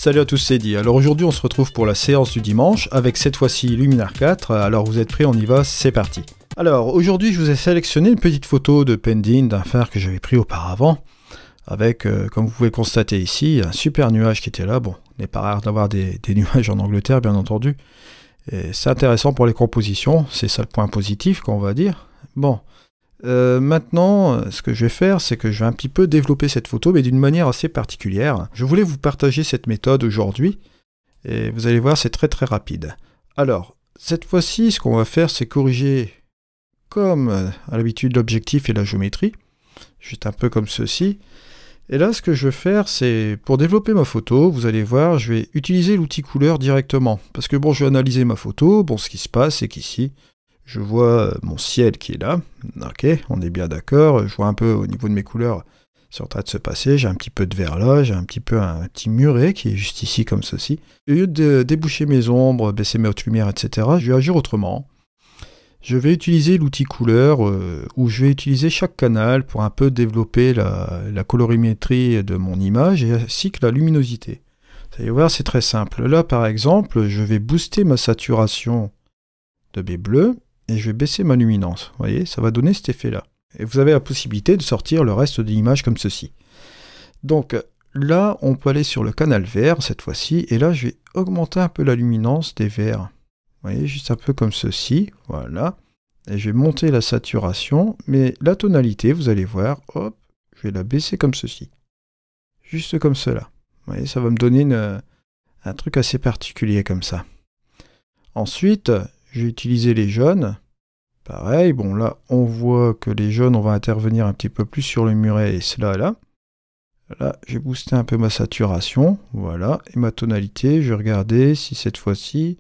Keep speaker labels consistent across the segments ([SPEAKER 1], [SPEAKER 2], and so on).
[SPEAKER 1] Salut à tous, c'est Eddy. Alors aujourd'hui on se retrouve pour la séance du dimanche avec cette fois-ci Luminar 4. Alors vous êtes prêts, on y va, c'est parti. Alors aujourd'hui je vous ai sélectionné une petite photo de Pendeen d'un phare que j'avais pris auparavant avec, comme vous pouvez constater ici, un super nuage qui était là. Bon, il n'est pas rare d'avoir des nuages en Angleterre bien entendu. Et c'est intéressant pour les compositions, c'est ça le point positif qu'on va dire. Bon. Maintenant, ce que je vais faire, c'est que je vais un petit peu développer cette photo, mais d'une manière assez particulière. Je voulais vous partager cette méthode aujourd'hui, et vous allez voir, c'est très très rapide. Alors, cette fois-ci, ce qu'on va faire, c'est corriger, comme à l'habitude, l'objectif et la géométrie, juste un peu comme ceci. Et là, ce que je vais faire, c'est, pour développer ma photo, vous allez voir, je vais utiliser l'outil couleur directement. Parce que bon, je vais analyser ma photo, bon, ce qui se passe, c'est qu'ici, je vois mon ciel qui est là, ok, on est bien d'accord, je vois un peu au niveau de mes couleurs, c'est en train de se passer, j'ai un petit peu de vert là, j'ai un petit muret qui est juste ici comme ceci. Au lieu de déboucher mes ombres, baisser mes hautes lumières, etc., je vais agir autrement. Je vais utiliser l'outil couleur, où je vais utiliser chaque canal pour un peu développer la colorimétrie de mon image, et ainsi que la luminosité. Vous allez voir, c'est très simple. Là, par exemple, je vais booster ma saturation de mes bleus, et je vais baisser ma luminance. Vous voyez, ça va donner cet effet-là. Et vous avez la possibilité de sortir le reste de l'image comme ceci. Donc là, on peut aller sur le canal vert cette fois-ci, et là, je vais augmenter un peu la luminance des verts. Vous voyez, juste un peu comme ceci, voilà. Et je vais monter la saturation, mais la tonalité, vous allez voir, hop, je vais la baisser comme ceci. Juste comme cela. Vous voyez, ça va me donner un truc assez particulier comme ça. Ensuite, j'ai utilisé les jaunes. Pareil, bon là, on voit que les jaunes, on va intervenir un petit peu plus sur le muret et cela là. Là, j'ai boosté un peu ma saturation, voilà. Et ma tonalité, je vais regarder si cette fois-ci,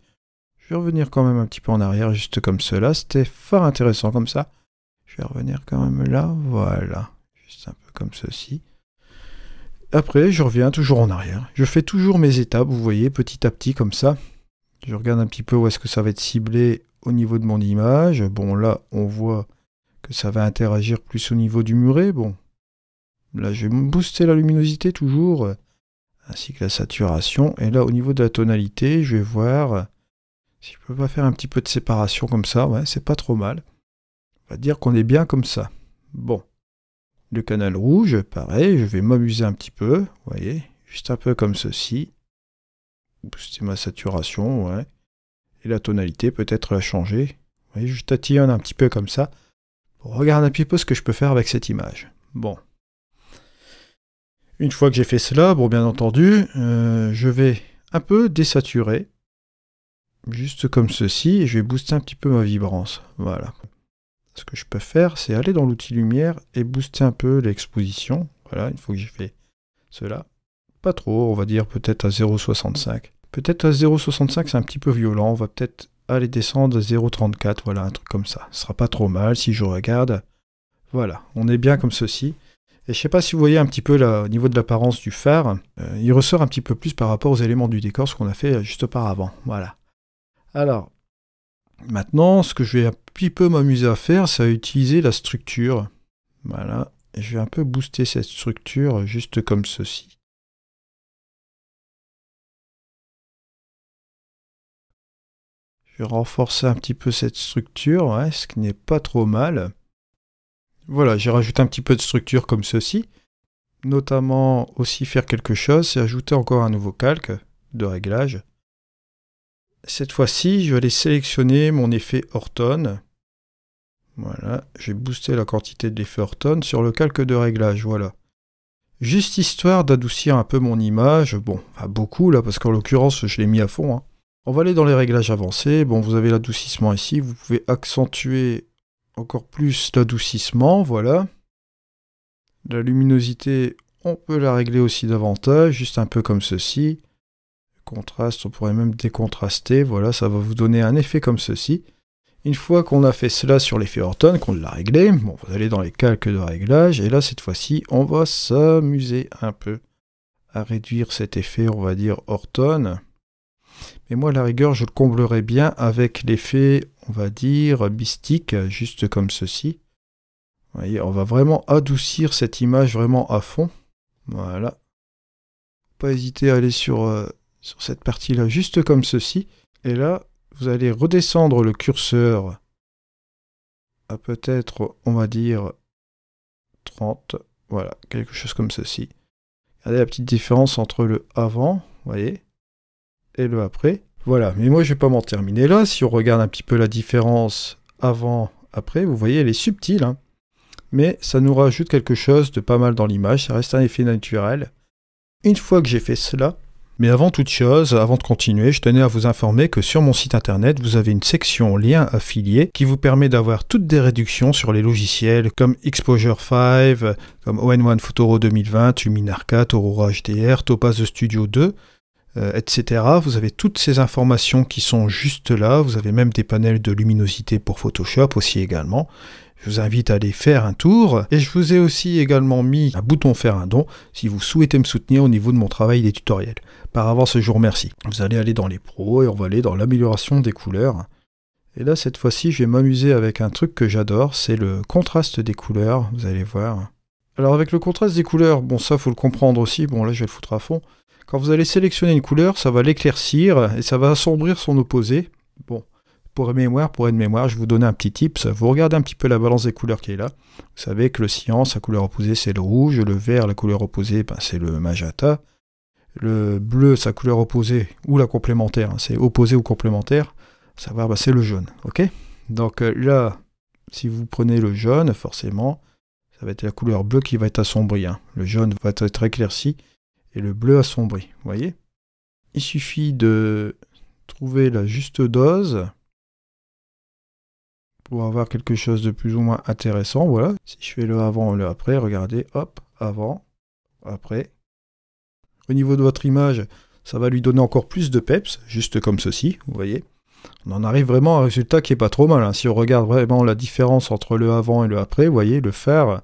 [SPEAKER 1] je vais revenir quand même un petit peu en arrière, juste comme cela. C'était fort intéressant comme ça. Je vais revenir quand même là, voilà. Juste un peu comme ceci. Après, je reviens toujours en arrière. Je fais toujours mes étapes, vous voyez, petit à petit comme ça. Je regarde un petit peu où est-ce que ça va être ciblé au niveau de mon image. Bon, là, on voit que ça va interagir plus au niveau du muret. Bon, là, je vais booster la luminosité toujours, ainsi que la saturation. Et là, au niveau de la tonalité, je vais voir si je peux pas faire un petit peu de séparation comme ça. Ouais, c'est pas trop mal. On va dire qu'on est bien comme ça. Bon, le canal rouge, pareil, je vais m'amuser un petit peu. Vous voyez, juste un peu comme ceci. Booster ma saturation, ouais. Et la tonalité, peut-être la changer. Vous voyez, je tatillonne un petit peu comme ça. Regarde un petit peu ce que je peux faire avec cette image. Bon. Une fois que j'ai fait cela, bon, bien entendu, je vais un peu désaturer. Juste comme ceci. Et je vais booster un petit peu ma vibrance. Voilà. Ce que je peux faire, c'est aller dans l'outil lumière et booster un peu l'exposition. Voilà, une fois que j'ai fait cela. Pas trop, on va dire peut-être à 0,65. Peut-être à 0,65 c'est un petit peu violent, on va peut-être aller descendre à 0,34, voilà, un truc comme ça. Ce sera pas trop mal si je regarde. Voilà, on est bien comme ceci. Et je sais pas si vous voyez un petit peu là, au niveau de l'apparence du phare, il ressort un petit peu plus par rapport aux éléments du décor, ce qu'on a fait juste auparavant. Voilà. Alors, maintenant, ce que je vais un petit peu m'amuser à faire, c'est à utiliser la structure. Voilà, et je vais un peu booster cette structure juste comme ceci. Je vais renforcer un petit peu cette structure, ouais, ce qui n'est pas trop mal. Voilà, j'ai rajouté un petit peu de structure comme ceci. Notamment aussi faire quelque chose, c'est ajouter encore un nouveau calque de réglage. Cette fois-ci, je vais aller sélectionner mon effet Ortone. Voilà, j'ai boosté la quantité de l'effet Ortone sur le calque de réglage, voilà. Juste histoire d'adoucir un peu mon image, bon, pas beaucoup là, parce qu'en l'occurrence, je l'ai mis à fond, hein. On va aller dans les réglages avancés. Bon, vous avez l'adoucissement ici. Vous pouvez accentuer encore plus l'adoucissement. Voilà. La luminosité, on peut la régler aussi davantage. Juste un peu comme ceci. Le contraste, on pourrait même décontraster. Voilà, ça va vous donner un effet comme ceci. Une fois qu'on a fait cela sur l'effet Ortone, qu'on l'a réglé, bon, vous allez dans les calques de réglage. Et là, cette fois-ci, on va s'amuser un peu à réduire cet effet, on va dire, Ortone. Mais moi, à la rigueur, je le comblerai bien avec l'effet, on va dire, bistique, juste comme ceci. Vous voyez, on va vraiment adoucir cette image vraiment à fond. Voilà. pas hésiter à aller sur cette partie-là, juste comme ceci. Et là, vous allez redescendre le curseur à peut-être, on va dire, 30. Voilà, quelque chose comme ceci. Regardez la petite différence entre le avant, vous voyez, et le après. Voilà, mais moi je vais pas m'en terminer là. Si on regarde un petit peu la différence avant, après, vous voyez, elle est subtile, hein. Mais ça nous rajoute quelque chose de pas mal dans l'image. Ça reste un effet naturel. Une fois que j'ai fait cela, mais avant toute chose, avant de continuer, je tenais à vous informer que sur mon site internet, vous avez une section lien affilié qui vous permet d'avoir toutes des réductions sur les logiciels comme Exposure 5, comme ON1 Photoro 2020, Luminar 4, Aurora HDR, Topaz Studio 2, etc. Vous avez toutes ces informations qui sont juste là. Vous avez même des panels de luminosité pour Photoshop aussi également. Je vous invite à aller faire un tour. Et je vous ai aussi également mis un bouton faire un don si vous souhaitez me soutenir au niveau de mon travail des tutoriels. Par avance, je vous remercie. Vous allez aller dans les pros et on va aller dans l'amélioration des couleurs. Et là, cette fois-ci, je vais m'amuser avec un truc que j'adore, c'est le contraste des couleurs. Vous allez voir. Alors avec le contraste des couleurs, bon ça faut le comprendre aussi. Bon là, je vais le foutre à fond. Quand vous allez sélectionner une couleur, ça va l'éclaircir et ça va assombrir son opposé. Bon. Pour aide-mémoire, je vais vous donner un petit tips. Vous regardez un petit peu la balance des couleurs qui est là. Vous savez que le cyan, sa couleur opposée, c'est le rouge. Le vert, la couleur opposée, c'est le magenta. Le bleu, sa couleur opposée, ou la complémentaire, hein, c'est opposé ou complémentaire. Savoir, c'est le jaune. Ok. Donc là, si vous prenez le jaune, forcément, ça va être la couleur bleue qui va être assombrie, hein. Le jaune va être éclairci et le bleu assombri. Vous voyez. Il suffit de trouver la juste dose pour avoir quelque chose de plus ou moins intéressant. Voilà, si je fais le avant et le après, regardez, hop, avant, après. Au niveau de votre image, ça va lui donner encore plus de peps, juste comme ceci, vous voyez. On en arrive vraiment à un résultat qui est pas trop mal, hein. Si on regarde vraiment la différence entre le avant et le après, vous voyez, le phare,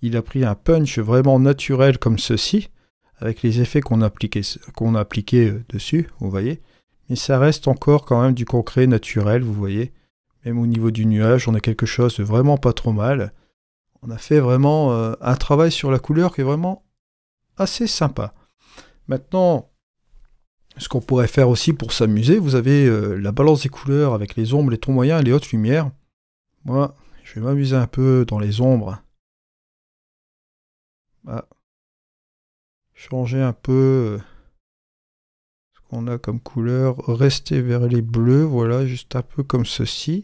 [SPEAKER 1] il a pris un punch vraiment naturel comme ceci, avec les effets qu'on a appliqués dessus, vous voyez. Mais ça reste encore quand même du concret naturel, vous voyez. Même au niveau du nuage, on a quelque chose de vraiment pas trop mal. On a fait vraiment un travail sur la couleur qui est vraiment assez sympa. Maintenant, ce qu'on pourrait faire aussi pour s'amuser, vous avez la balance des couleurs avec les ombres, les tons moyens et les hautes lumières. Moi, je vais m'amuser un peu dans les ombres. Ah. Changer un peu ce qu'on a comme couleur. Rester vers les bleus, voilà, juste un peu comme ceci.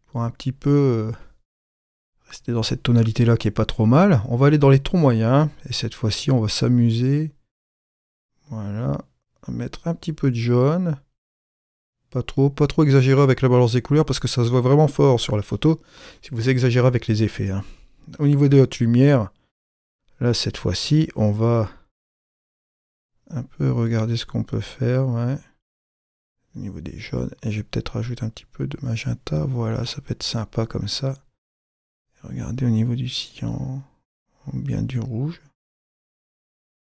[SPEAKER 1] Pour un petit peu rester dans cette tonalité-là qui est pas trop mal. On va aller dans les tons moyens. Et cette fois-ci, on va s'amuser. Voilà. À mettre un petit peu de jaune. Pas trop exagéré avec la balance des couleurs parce que ça se voit vraiment fort sur la photo. Si vous exagérez avec les effets, hein. Au niveau des hautes lumières, là, cette fois-ci, on va un peu regarder ce qu'on peut faire. Ouais. Au niveau des jaunes, et je vais peut-être rajouter un petit peu de magenta. Voilà, ça peut être sympa comme ça. Regardez au niveau du cyan, ou bien du rouge.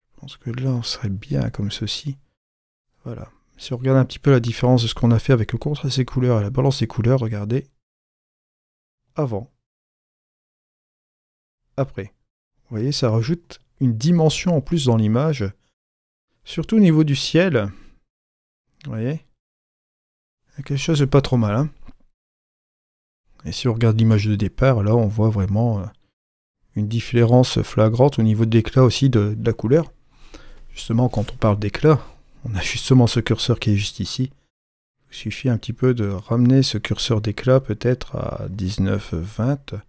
[SPEAKER 1] Je pense que là, on serait bien comme ceci. Voilà. Si on regarde un petit peu la différence de ce qu'on a fait avec le contraste des couleurs et la balance des couleurs, regardez. Avant. Après. Vous voyez, ça rajoute une dimension en plus dans l'image. Surtout au niveau du ciel. Vous voyez, quelque chose de pas trop mal, hein. Et si on regarde l'image de départ, là, on voit vraiment une différence flagrante au niveau de l'éclat aussi de la couleur. Justement, quand on parle d'éclat, on a justement ce curseur qui est juste ici. Il suffit un petit peu de ramener ce curseur d'éclat peut-être à 19-20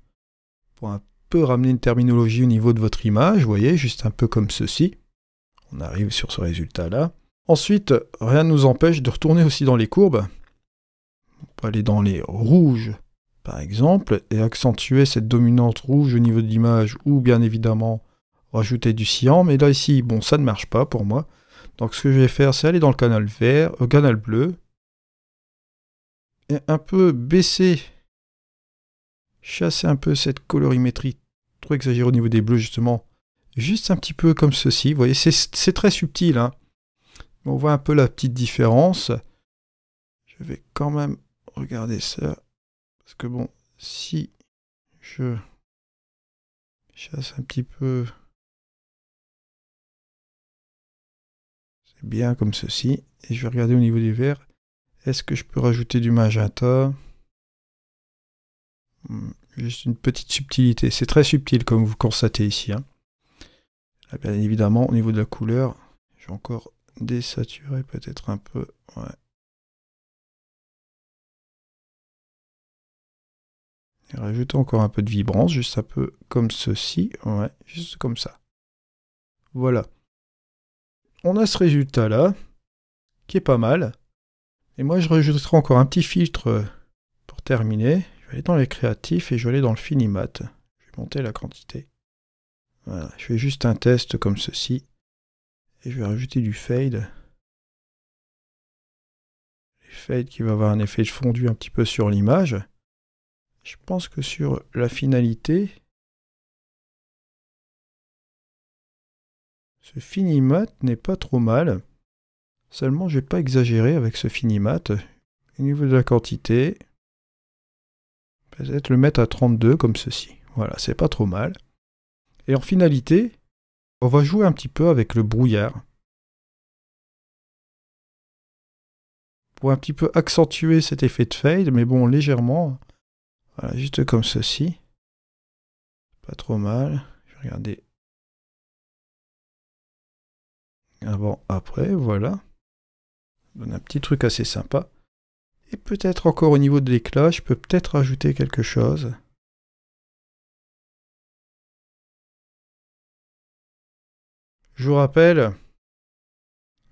[SPEAKER 1] pour un peu ramener une terminologie au niveau de votre image. Vous voyez, juste un peu comme ceci. On arrive sur ce résultat-là. Ensuite, rien ne nous empêche de retourner aussi dans les courbes. On peut aller dans les rouges, par exemple, et accentuer cette dominante rouge au niveau de l'image, ou bien évidemment rajouter du cyan. Mais là, ici, bon, ça ne marche pas pour moi. Donc ce que je vais faire, c'est aller dans le canal vert, au canal bleu, et un peu baisser, chasser un peu cette colorimétrie trop exagérée au niveau des bleus, justement. Juste un petit peu comme ceci, vous voyez, c'est très subtil, hein. On voit un peu la petite différence. Je vais quand même regarder ça. Parce que bon, si je chasse un petit peu bien comme ceci. Et je vais regarder au niveau du vert. Est-ce que je peux rajouter du magenta? Juste une petite subtilité. C'est très subtil comme vous constatez ici. Hein. Là, bien évidemment, au niveau de la couleur, je vais encore désaturer peut-être un peu. Ouais. Et rajouter encore un peu de vibrance, juste un peu comme ceci. Ouais, juste comme ça. Voilà. On a ce résultat-là, qui est pas mal. Et moi, je rajouterai encore un petit filtre pour terminer. Je vais aller dans les créatifs et je vais aller dans le finimat. Je vais monter la quantité. Voilà, je fais juste un test comme ceci. Et je vais rajouter du fade. Le fade qui va avoir un effet de fondu un petit peu sur l'image. Je pense que sur la finalité, ce finimat n'est pas trop mal. Seulement, je ne vais pas exagérer avec ce finimat. Au niveau de la quantité, peut-être le mettre à 32 comme ceci. Voilà, c'est pas trop mal. Et en finalité, on va jouer un petit peu avec le brouillard. Pour un petit peu accentuer cet effet de fade, mais bon, légèrement. Voilà, juste comme ceci. Pas trop mal. Je vais regarder. Avant, après, voilà. Ça donne un petit truc assez sympa. Et peut-être encore au niveau de l'éclat, je peux peut-être rajouter quelque chose. Je vous rappelle,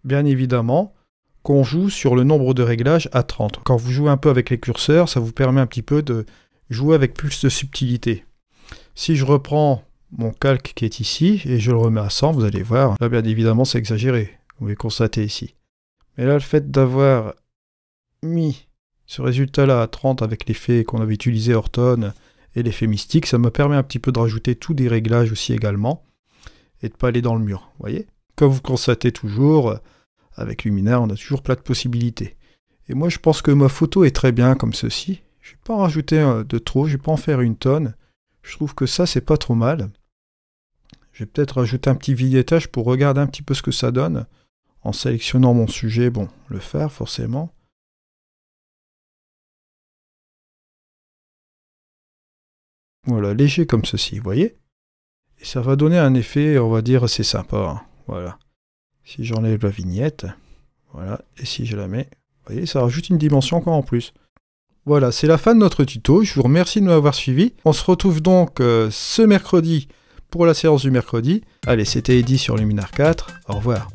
[SPEAKER 1] bien évidemment, qu'on joue sur le nombre de réglages à 30. Quand vous jouez un peu avec les curseurs, ça vous permet un petit peu de jouer avec plus de subtilité. Si je reprends mon calque qui est ici et je le remets à 100, vous allez voir, là bien évidemment c'est exagéré, vous pouvez constater ici. Mais là le fait d'avoir mis ce résultat-là à 30 avec l'effet qu'on avait utilisé Horton et l'effet mystique, ça me permet un petit peu de rajouter tous des réglages aussi également et de ne pas aller dans le mur, vous voyez? Comme vous constatez toujours, avec Luminar, on a toujours plein de possibilités. Et moi, je pense que ma photo est très bien comme ceci. Je ne vais pas en rajouter de trop, je ne vais pas en faire une tonne. Je trouve que ça, c'est pas trop mal. Je vais peut-être rajouter un petit vignettage pour regarder un petit peu ce que ça donne. En sélectionnant mon sujet, bon, le faire forcément. Voilà, léger comme ceci, vous voyez? Et ça va donner un effet, on va dire, assez sympa. Hein. Voilà. Si j'enlève la vignette, voilà, et si je la mets, vous voyez, ça rajoute une dimension encore en plus. Voilà, c'est la fin de notre tuto, je vous remercie de m'avoir suivi. On se retrouve donc ce mercredi pour la séance du mercredi. Allez, c'était Eddy sur Luminar 4, au revoir.